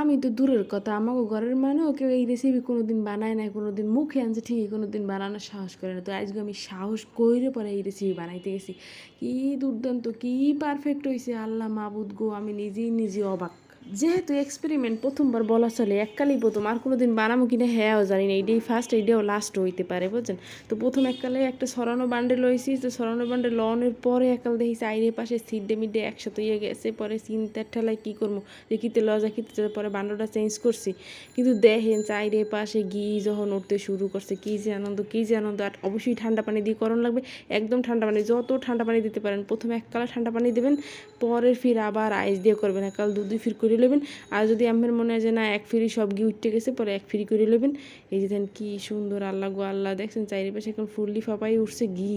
আমি তো দূরের কথা, আমাগো ঘরের মানেও কেউ এই রেসিপি কোনোদিন বানায় নাই, কোনোদিন মুখে আনছে ঠিকই, কোনোদিন বানানোর সাহস করে না। তো আজকে আমি সাহস কইরে পরে এই রেসিপি বানাইতে গেছি। কি দুর্দান্ত, কি পারফেক্ট হইছে! আল্লাহ মাবুদ গো! আমি নিজে অবাক। যেহেতু এক্সপেরিমেন্ট প্রথমবার বলা চলে, এককালেই প্রথম, আর কোনোদিন বানাবো কিনা হ্যাঁও জানি না, এইটাই ফার্স্ট, এইটাও লাস্ট হইতে পারে, বুঝছেন? তো প্রথম এককালে একটা সরানো বান্ডেল লইছি, তো সরানো বান্ডেল লওয়ানোর পরে একাল দেখি চাইরে পাশে সিডে মিডে একসাথে হয়ে গেছে। পরে চিন্তার ঠেলায় কী করবো, যে কিতে লওয়া যায় কিতে যায়, পরে বান্ডটা চেঞ্জ করছি। কিন্তু দেখেন চাইরে পাশে ঘি যখন উঠতে শুরু করছে, কী যে আনন্দ, কী যে আনন্দ! আর অবশ্যই ঠান্ডা পানি দিয়ে করণ লাগবে, একদম ঠান্ডা পানি, যত ঠান্ডা পানি দিতে পারেন। প্রথমে এককালে ঠান্ডা পানি দেবেন, পরে ফির আবার আইস দিয়ে করবেন, এককাল দুই ফির করে নেবেন। আর যদি আমার মনে হয় যে না এক ফিরি সব ঘি উঠতে গেছে, পরে এক ফিরি করে নেবেন। এই যে দেখেন কি সুন্দর! আল্লাহ গো আল্লাহ! দেখছেন চারিপাশে এখন ফুললি ফাপাই উঠছে ঘি।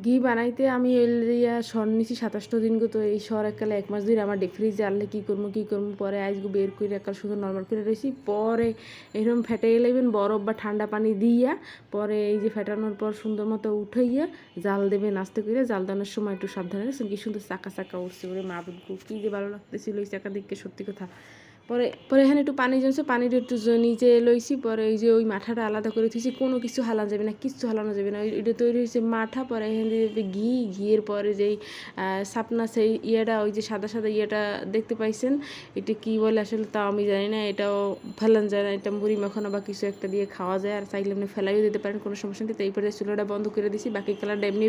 ঘি বানাইতে আমি এলিয়া সর নিছি 27টা দিন গো। তো এই সর একালে 1 মাস ধরে আমার ডিপ ফ্রিজে আনলে কী করবো, পরে আইসগো বের করে একাল শুধু নর্মাল করে রয়েছি। পরে এরকম ফেটে গেলেবেন বরফ বা ঠান্ডা পানি দিয়া, পরে এই যে ফেটানোর পর সুন্দর মতো উঠাইয়া জাল দেবেন আস্তে করে। জাল দেওয়ার সময় একটু সাবধানে দেখছেন কি সুন্দর চাকা চাকা উঠছে, ওরে মা বুঝবো কী যে ভালো লাগতেছিল ওই চাকা দিকে, সত্যি কথা। পরে পরে এখানে একটু পানি জমছে, পানিটা একটু নিচে লইছি। পরে এই যে ওই মাঠাটা আলাদা করে থুইছি, কোনো কিছু হালানো যাবে না, কিচ্ছু হালানো যাবে না। এটা তৈরি হয়েছে মাঠা। পরে এখান দিয়ে ঘিয়ের পরে যেই সাপনা সেই ইয়েটা, ওই যে সাদা সাদা ইয়েটা দেখতে পাইছেন, এটা কি বলে আসলে তাও আমি জানি না। এটাও ফেলান যায় না, এটা মুড়ি মাখানো বা কিছু একটা দিয়ে খাওয়া যায়। আর চাইলে আপনি ফেলাইও দিতে পারেন, কোনো সমস্যা নেই। তো এই পরে চুলোটা বন্ধ করে দিছি, বাকি কালারটা এমনি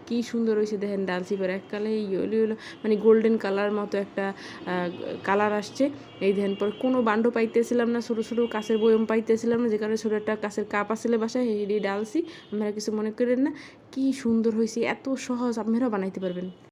কি সুন্দর হয়েছে দেখেন। ডালছি পরে এককালে হলো মানে গোল্ডেন কালার মতো একটা কালার আসছে। এই ধ্যান পর কোনো বান্ড পাইতেছিলাম না, ছোটো ছোটো কাছের বয়ম পাইতেছিলাম না, যে কারণে ছোটো একটা কাছের কাপ আসলে বাসায়, এই ডালছি। আপনারা কিছু মনে করেন না, কি সুন্দর হয়েছে! এত সহজ, আপনারাও বানাইতে পারবেন।